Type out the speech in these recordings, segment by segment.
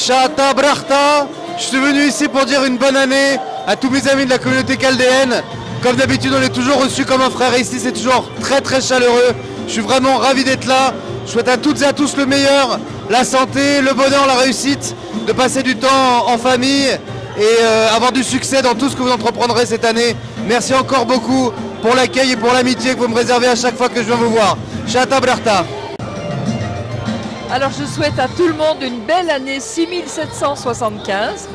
Shata Brachta. Je suis venu ici pour dire une bonne année à tous mes amis de la communauté chaldéenne. Comme d'habitude, on est toujours reçus comme un frère ici, c'est toujours très très chaleureux. Je suis vraiment ravi d'être là. Je souhaite à toutes et à tous le meilleur, la santé, le bonheur, la réussite, de passer du temps en famille et avoir du succès dans tout ce que vous entreprendrez cette année. Merci encore beaucoup pour l'accueil et pour l'amitié que vous me réservez à chaque fois que je viens vous voir. Shata Brachta. Alors je souhaite à tout le monde une belle année 6775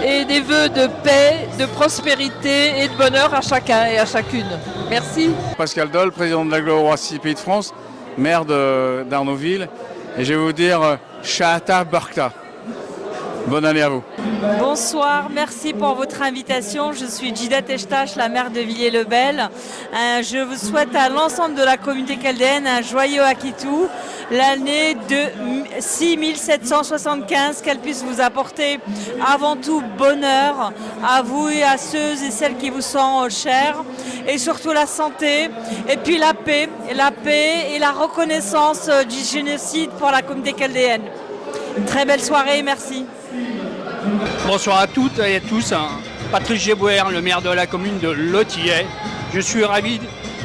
et des vœux de paix, de prospérité et de bonheur à chacun et à chacune. Merci. Pascal Dole, président de l'agglomération Pays de France, maire d'Arnaudville. Et je vais vous dire Shata Brachta. Bonne année à vous. Bonsoir, merci pour votre invitation. Je suis Jida Teshtash, la maire de Villiers-le-Bel. Je vous souhaite à l'ensemble de la communauté chaldéenne un joyeux Akitou, l'année de 6775, qu'elle puisse vous apporter avant tout bonheur à vous et à ceux et celles qui vous sont chers, et surtout la santé, et puis la paix et la reconnaissance du génocide pour la communauté chaldéenne. Une très belle soirée, merci. Bonsoir à toutes et à tous. Patrice Gebouer, le maire de la commune de Lotillet. Je suis ravi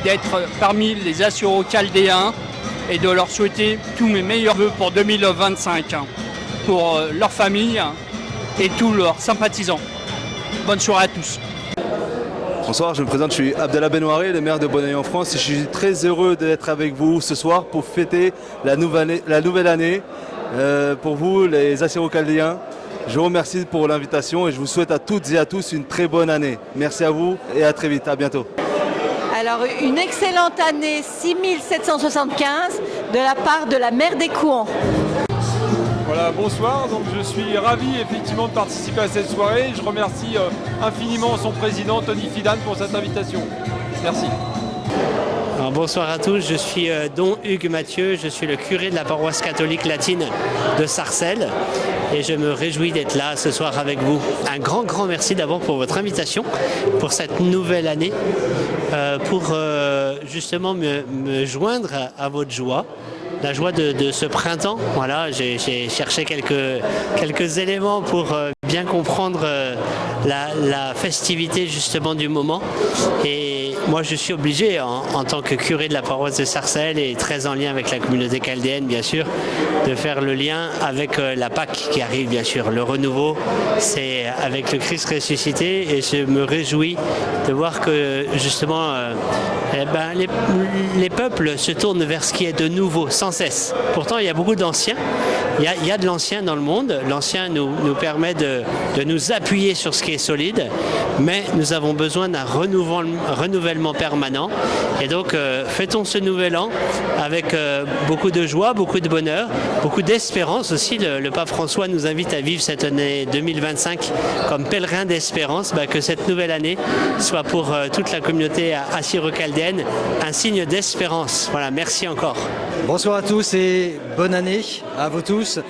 d'être parmi les Assyro-Chaldéens et de leur souhaiter tous mes meilleurs vœux pour 2025 pour leur famille et tous leurs sympathisants. Bonne soirée à tous. Bonsoir, je me présente, je suis Abdallah Benouari, le maire de Bonneuil en France. Et je suis très heureux d'être avec vous ce soir pour fêter la nouvelle année pour vous, les Assyro-Chaldéens. Je vous remercie pour l'invitation et je vous souhaite à toutes et à tous une très bonne année. Merci à vous et à très vite, à bientôt. Alors une excellente année 6775 de la part de la maire des Couans. Voilà, bonsoir, donc je suis ravi effectivement de participer à cette soirée. Je remercie infiniment son président Tony Fidan pour cette invitation. Merci. Alors, bonsoir à tous, je suis Don Hugues Mathieu, je suis le curé de la paroisse catholique latine de Sarcelles et je me réjouis d'être là ce soir avec vous. Un grand merci d'abord pour votre invitation pour cette nouvelle année, pour justement me joindre à votre joie. La joie de ce printemps. Voilà, j'ai cherché quelques éléments pour bien comprendre la festivité justement du moment. Et moi, je suis obligé, en tant que curé de la paroisse de Sarcelles et très en lien avec la communauté chaldéenne, bien sûr, de faire le lien avec la Pâque qui arrive, bien sûr. Le renouveau, c'est avec le Christ ressuscité et je me réjouis de voir que justement les peuples se tournent vers ce qui est de nouveau, sans cesse. Pourtant, il y a beaucoup d'anciens. Il y a de l'ancien dans le monde. L'ancien nous permet de nous appuyer sur ce qui est solide, mais nous avons besoin d'un renouvellement permanent. Et donc, fêtons ce nouvel an avec beaucoup de joie, beaucoup de bonheur, beaucoup d'espérance aussi. Le pape François nous invite à vivre cette année 2025 comme pèlerin d'espérance, que cette nouvelle année soit pour toute la communauté assyro-chaldéenne un signe d'espérance. Voilà, merci encore. Bonsoir à tous et bonne année à vous tous.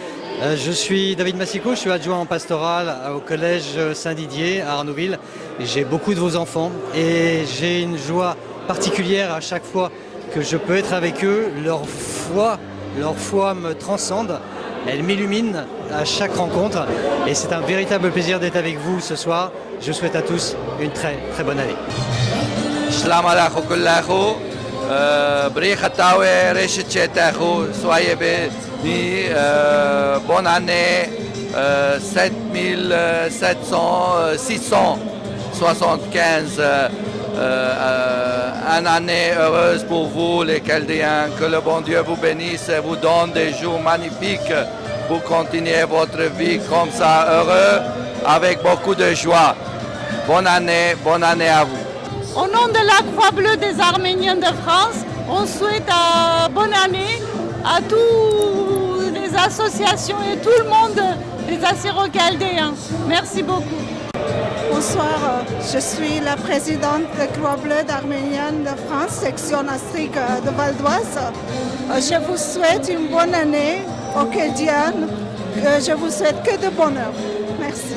Je suis David Massico, je suis adjoint en pastoral au collège Saint-Didier à Arnaudville. J'ai beaucoup de vos enfants et j'ai une joie particulière à chaque fois que je peux être avec eux. Leur foi me transcende, elle m'illumine à chaque rencontre et c'est un véritable plaisir d'être avec vous ce soir. Je souhaite à tous une très très bonne année. Soyez bénis, bonne année 675, une année heureuse pour vous les Chaldéens, que le bon Dieu vous bénisse et vous donne des jours magnifiques pour continuer votre vie comme ça, heureux, avec beaucoup de joie. Bonne année à vous. Au nom de la Croix Bleue des Arméniens de France, on souhaite bonne année à toutes les associations et tout le monde des Assyro-Chaldéens. Merci beaucoup. Bonsoir, je suis la présidente de Croix Bleue d'Arménienne de France, section Astrique de Val d'Oise. Je vous souhaite une bonne année aux Chaldéens. Je vous souhaite que de bonheur. Merci.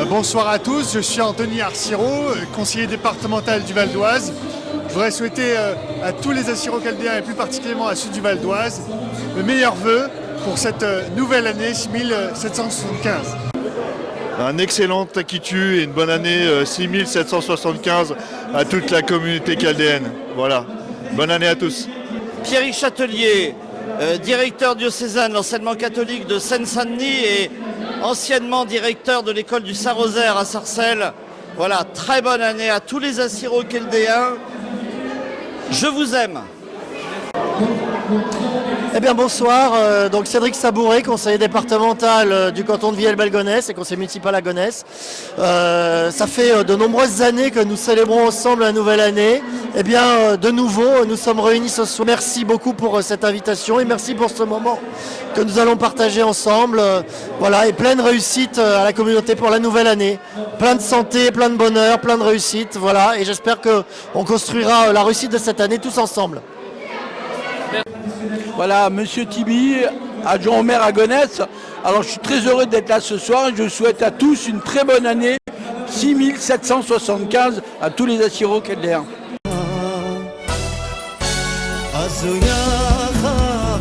Bonsoir à tous, je suis Anthony Arciro, conseiller départemental du Val d'Oise. Je voudrais souhaiter à tous les Assyro-Chaldéens et plus particulièrement à ceux du Val d'Oise le meilleur vœu pour cette nouvelle année 6775. Un excellent Takitu et une bonne année 6775 à toute la communauté chaldéenne. Voilà, bonne année à tous. Pierre Châtelier, directeur diocésain de l'enseignement catholique de Seine-Saint-Denis et anciennement directeur de l'école du Saint-Rosaire à Sarcelles. Voilà, très bonne année à tous les Assyro-Chaldéens. Je vous aime. Eh bien bonsoir, donc Cédric Sabouret, conseiller départemental du canton de Vielle-Belle-Gonesse et conseiller municipal à Gonesse. Ça fait de nombreuses années que nous célébrons ensemble la nouvelle année. Eh bien de nouveau, nous sommes réunis ce soir. Merci beaucoup pour cette invitation et merci pour ce moment que nous allons partager ensemble. Voilà, et pleine réussite à la communauté pour la nouvelle année. Plein de santé, plein de bonheur, plein de réussite. Voilà, et j'espère qu'on construira la réussite de cette année tous ensemble. Voilà, Monsieur Tibi, adjoint au maire à Gonesse. Alors je suis très heureux d'être là ce soir et je souhaite à tous une très bonne année 6775 à tous les Assyro-Chaldéens.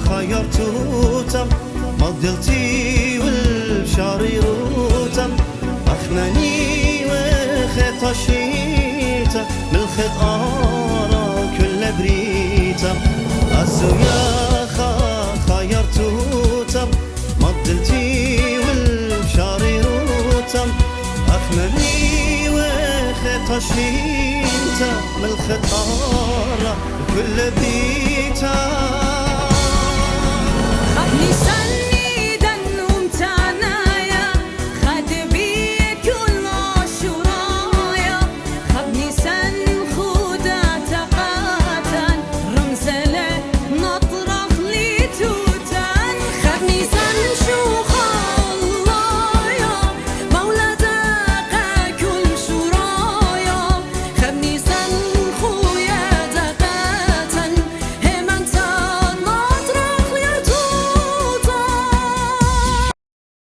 خيرتوتم مضلتي والشاريروتم أخنني وخطشيتا من الخطارة كل بيتا